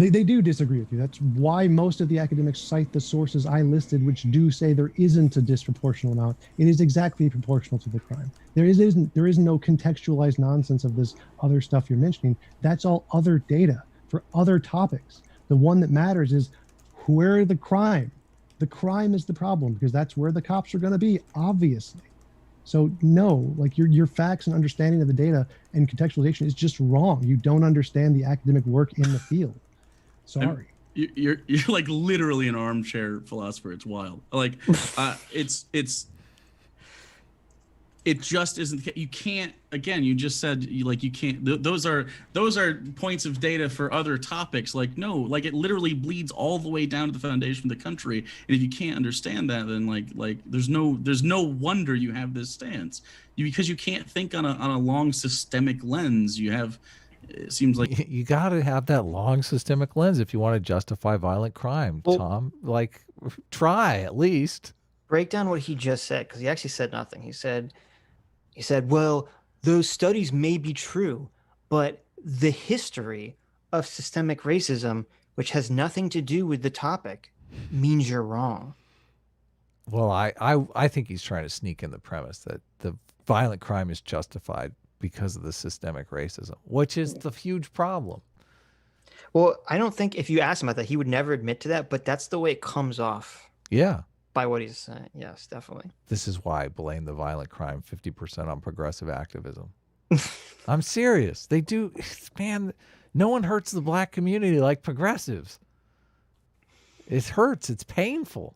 They do disagree with you. That's why most of the academics cite the sources I listed, which do say there isn't a disproportional amount. It is exactly proportional to the crime. There is no contextualized nonsense of this other stuff you're mentioning. That's all other data for other topics. The one that matters is where the crime. The crime is the problem because that's where the cops are going to be, obviously. So no, like your facts and understanding of the data and contextualization is just wrong. You don't understand the academic work in the field. Sorry. You're like literally an armchair philosopher. It's wild. Like it just isn't. You can't. Again, you just said you can't. Those are points of data for other topics. Like no, like it literally bleeds all the way down to the foundation of the country. And if you can't understand that, then like there's no wonder you have this stance. Because you can't think on a long systemic lens. You have. It seems like you got to have that long systemic lens if you want to justify violent crime, Tom. Like, try at least. Break down what he just said, because he actually said nothing. He said, well, those studies may be true, but the history of systemic racism, which has nothing to do with the topic, means you're wrong. Well, I think he's trying to sneak in the premise that the violent crime is justified because of the systemic racism, which is the huge problem. Well, I don't think if you ask him about that, he would never admit to that, but that's the way it comes off. Yeah. By what he's saying. Yes, definitely. This is why I blame the violent crime 50% on progressive activism. I'm serious. They do, man, no one hurts the black community like progressives. It hurts. It's painful.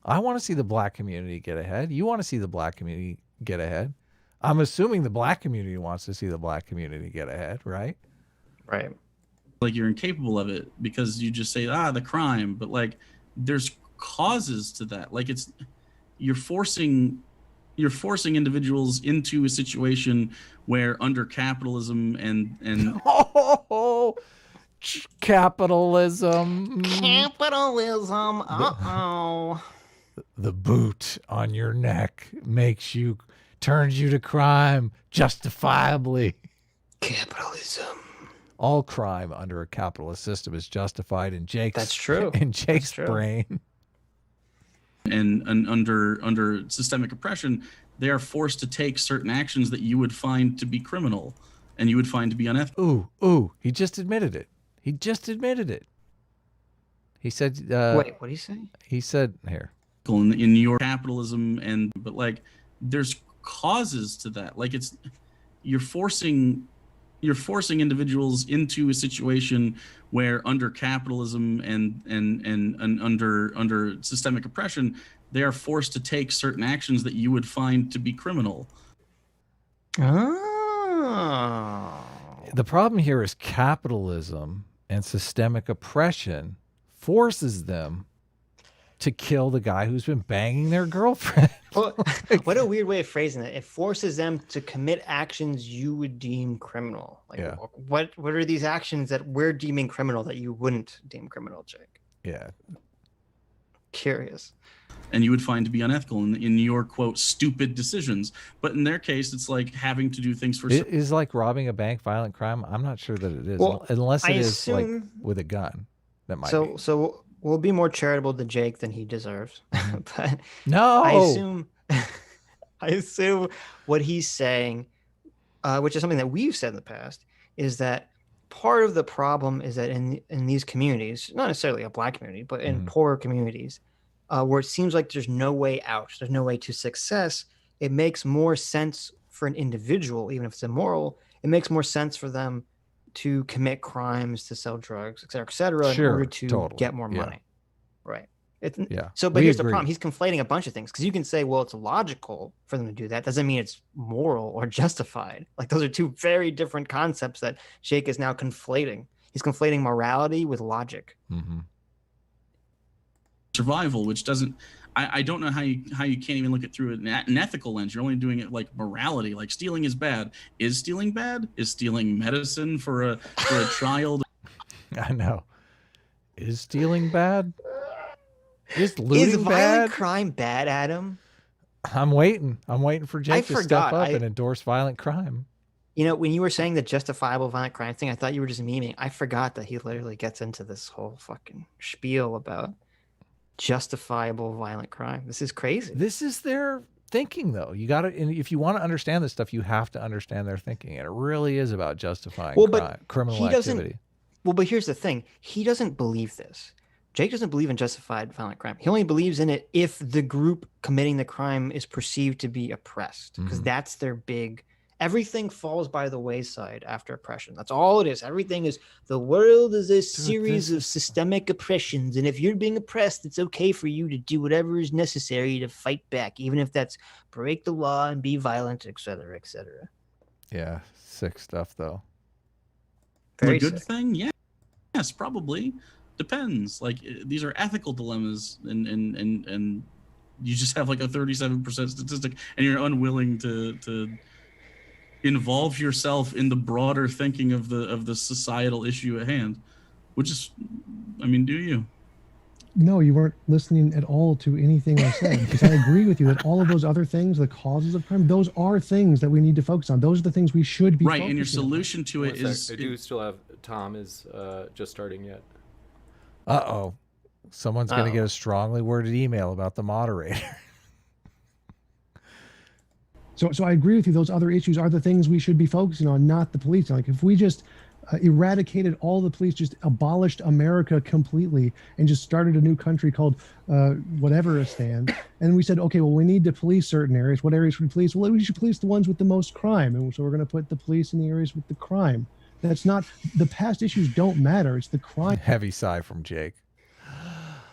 I want to see the black community get ahead. You want to see the black community get ahead. I'm assuming the black community wants to see the black community get ahead, right? Right. Like you're incapable of it because you just say, the crime. But like there's causes to that. Like you're forcing individuals into a situation where under capitalism and capitalism. The boot on your neck turns you to crime justifiably. Capitalism. All crime under a capitalist system is justified in Jake's. That's true. In Jake's brain. And under systemic oppression, they are forced to take certain actions that you would find to be criminal, and you would find to be unethical. Ooh! He just admitted it. He said. Wait, what did he say? He said here. In your capitalism, but like there's causes to that. Like you're forcing individuals into a situation where under capitalism and under systemic oppression, they are forced to take certain actions that you would find to be criminal. Oh. The problem here is capitalism and systemic oppression forces them to kill the guy who's been banging their girlfriend. Well, what a weird way of phrasing it. It forces them to commit actions you would deem criminal. Like, yeah. What are these actions that we're deeming criminal that you wouldn't deem criminal, Jake? Yeah. Curious. And you would find to be unethical in your, quote, stupid decisions. But in their case, it's like having to do things for... It is like robbing a bank, violent crime? I'm not sure that it is. Well, unless it is like with a gun. That might be. So we'll be more charitable to Jake than he deserves. But no, I assume what he's saying, which is something that we've said in the past, is that part of the problem is that in these communities, not necessarily a black community, but in poorer communities, where it seems like there's no way out, there's no way to success, it makes more sense for an individual, even if it's immoral, it makes more sense for them to commit crimes, to sell drugs, et cetera, in order to get more money. Right. So, but here's the problem. He's conflating a bunch of things because you can say, well, it's logical for them to do that. Doesn't mean it's moral or justified. Like those are two very different concepts that Jake is now conflating. He's conflating morality with logic. Mm-hmm. Survival, which doesn't... I don't know how you can't even look at through an ethical lens. You're only doing it like morality. Like stealing is bad. Is stealing bad? Is stealing medicine for a child? I know. Is stealing bad? Is looting bad? Violent crime bad, Adam? I'm waiting for Jake to step up and endorse violent crime. You know, when you were saying the justifiable violent crime thing, I thought you were just memeing. I forgot that he literally gets into this whole fucking spiel about justifiable violent crime. This is crazy. This is their thinking, though. You got to, if you want to understand this stuff, you have to understand their thinking. And it really is about justifying criminal activity. Well, but here's the thing. He doesn't believe this. Jake doesn't believe in justified violent crime. He only believes in it if the group committing the crime is perceived to be oppressed, because that's their big... Everything falls by the wayside after oppression. That's all it is. Everything is, the world is a series of systemic oppressions. And if you're being oppressed, it's okay for you to do whatever is necessary to fight back, even if that's break the law and be violent, etc., etc. Yeah, sick stuff, though. A good thing? Yeah. Yes, probably. Depends. Like, these are ethical dilemmas, and you just have like a 37% statistic, and you're unwilling to involve yourself in the broader thinking of the societal issue at hand, which is, I mean, do you? No, you weren't listening at all to anything I said, because I agree with you that all of those other things, the causes of crime, those are things that we need to focus on. Those are the things we should be right. And your solution to it is, I do still have Tom is just starting yet. Someone's going to get a strongly worded email about the moderator. So I agree with you. Those other issues are the things we should be focusing on, not the police. Like, if we just eradicated all the police, just abolished America completely, and just started a new country called whatever-istan, and we said, okay, well, we need to police certain areas. What areas should we police? Well, we should police the ones with the most crime, and so we're going to put the police in the areas with the crime. That's not, the past issues don't matter. It's the crime. Heavy sigh from Jake.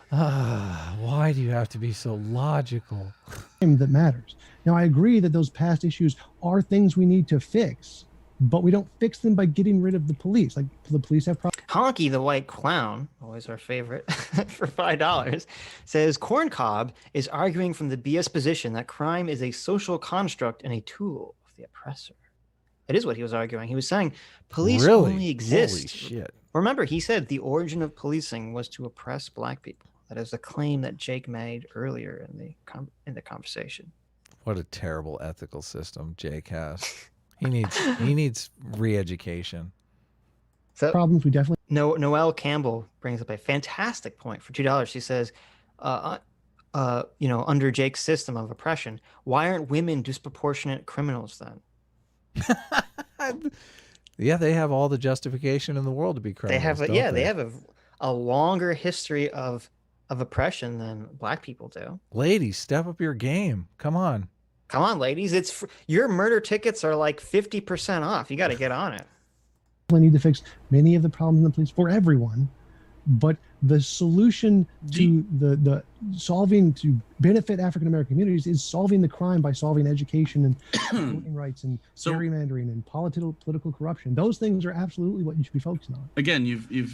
Why do you have to be so logical? That matters. Now, I agree that those past issues are things we need to fix, but we don't fix them by getting rid of the police. Like, the police have problems. Honky the White Clown, always our favorite, for $5, says Corncob is arguing from the BS position that crime is a social construct and a tool of the oppressor. It is what he was arguing. He was saying police only exist. Holy shit. Remember, he said the origin of policing was to oppress black people. That is a claim that Jake made earlier in the conversation. What a terrible ethical system Jake has. He needs re-education. So, problems we definitely... Noelle Campbell brings up a fantastic point for $2. She says, under Jake's system of oppression, why aren't women disproportionate criminals then? Yeah, they have all the justification in the world to be criminals. They have a longer history of oppression than black people do. Ladies, step up your game. Come on, ladies. Your murder tickets are like 50% off. You got to get on it. We need to fix many of the problems in the police for everyone, but the solution to the solving to benefit African American communities is solving the crime by solving education and voting rights and gerrymandering and political corruption. Those things are absolutely what you should be focusing on. Again,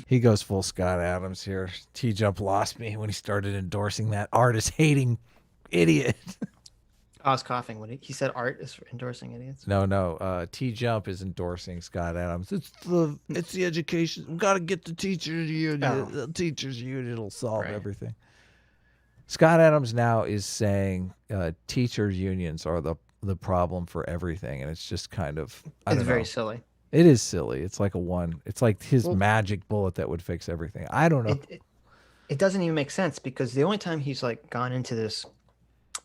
he goes full Scott Adams here. T-Jump lost me when he started endorsing that artist-hating idiot. I was coughing when he said art is for endorsing idiots. No. T-Jump is endorsing Scott Adams. It's the education. We got to get the teachers union. The teachers union will solve everything. Scott Adams now is saying teachers unions are the problem for everything, and it's just kind of it's very silly. It is silly. It's like it's like his magic bullet that would fix everything. I don't know. It doesn't even make sense, because the only time he's like gone into this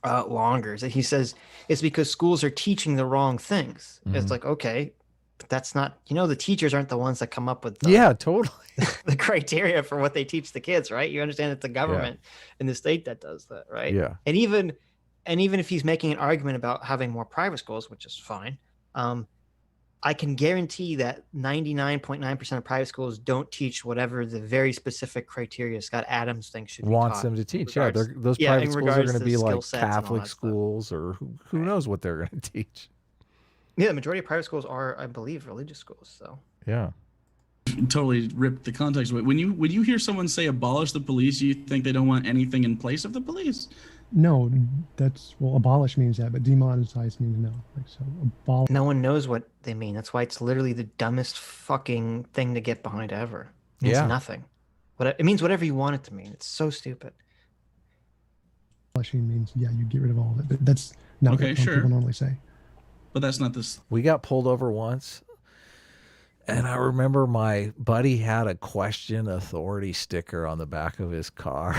longer is that he says it's because schools are teaching the wrong things. It's like, okay, but that's not, the teachers aren't the ones that come up with totally the criteria for what they teach the kids, right? You understand it's the government in the state that does that, right? Yeah. And even if he's making an argument about having more private schools, which is fine, I can guarantee that 99.9% of private schools don't teach whatever the very specific criteria Scott Adams thinks should be wants taught them to teach. Those private schools are going to be like Catholic schools, or who knows what they're going to teach. Yeah, the majority of private schools are, I believe, religious schools. So yeah, totally ripped the context away. When you hear someone say abolish the police, you think they don't want anything in place of the police? No, abolish means that, but demonetize means no. Like, so abolish. No one knows what they mean. That's why it's literally the dumbest fucking thing to get behind ever. It means nothing. It means whatever you want it to mean. It's so stupid. Abolishing means you get rid of all of it. But that's not what people normally say. But that's not this. We got pulled over once, and I remember my buddy had a question authority sticker on the back of his car.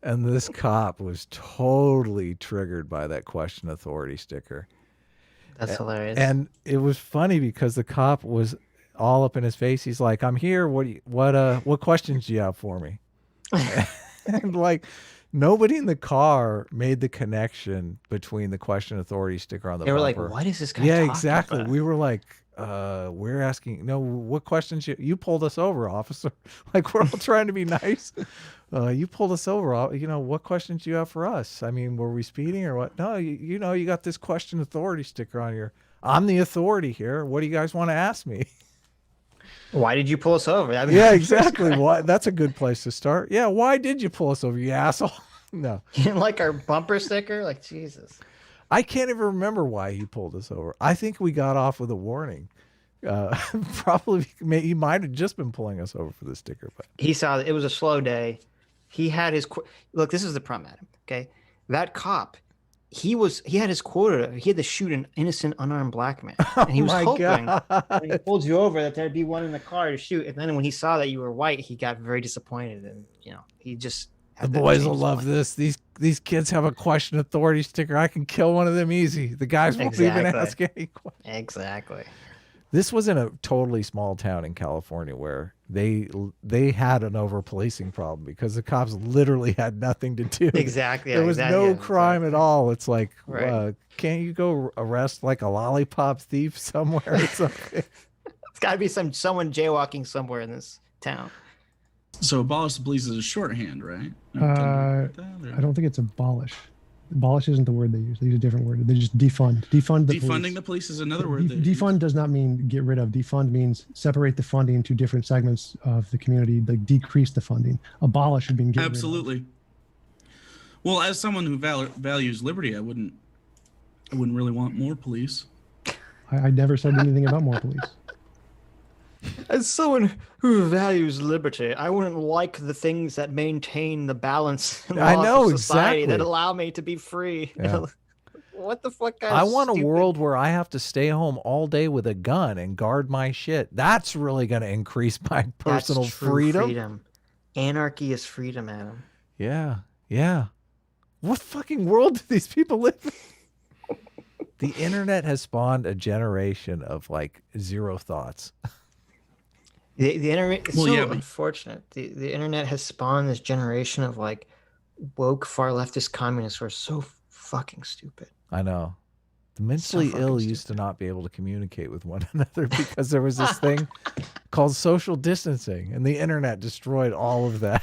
And this cop was totally triggered by that question authority sticker. That's hilarious. And it was funny because the cop was all up in his face. He's like, "I'm here. What questions do you have for me?" And like, nobody in the car made the connection between the question authority sticker on the They were like, bumper. what is this guy Yeah, talking exactly. about? We were like, we're asking, no, what questions you pulled us over, officer? Like, we're all trying to be nice. You pulled us over. You know, what questions do you have for us? I mean, were we speeding or what? No, you know, you got this question authority sticker on your, I'm the authority here. What do you guys want to ask me? Why did you pull us over? I mean, Yeah, exactly. Why? That's a good place to start. Yeah, why did you pull us over, you asshole? No. You didn't like our bumper sticker? Like, Jesus. I can't even remember why he pulled us over. I think we got off with a warning. Probably he might have just been pulling us over for the sticker, but He saw that it was a slow day. He had his look. This is the problem, Adam. Okay, that cop, he had his quota. He had to shoot an innocent unarmed black man, and he was my hoping God. when he pulled you over that there'd be one in the car to shoot. And then when he saw that you were white, he got very disappointed, and he just The had to boys change will his love mind. this. These kids have a question authority sticker. I can kill one of them easy. The guys won't even Exactly. ask any questions. Exactly. This was in a totally small town in California where they had an over policing problem because the cops literally had nothing to do. Exactly. There was no crime at all. It's like, Right. can't you go arrest like a lollipop thief somewhere or something? It's got to be someone jaywalking somewhere in this town. So abolish the police is a shorthand, right? I don't think it's abolish. Abolish isn't the word they use. They use a different word. They just defund. Defund the Defunding police. the police is another word. they use. Defund does not mean get rid of. Defund means separate the funding to different segments of the community, like decrease the funding. Abolish would mean get Absolutely. Well, as someone who values liberty, I wouldn't really want more police. rid of. I never said anything about more police. As someone who values liberty, I wouldn't like the things that maintain the balance and I laws know, of society that exactly. allow me to be free. Yeah. What the fuck? Kind I of want a stupid- world where I have to stay home all day with a gun and guard my shit. That's really going to increase my That's personal true freedom. Anarchy is freedom, Adam. Yeah, yeah. What fucking world do these people live in? The internet has spawned a generation of like zero thoughts. The internet. It's Well, so yeah, but- unfortunate. The internet has spawned this generation of like woke far leftist communists who are so fucking stupid. I know. The mentally fucking ill used to not be able to communicate with one another because there was this thing called social distancing, and the internet destroyed all of that.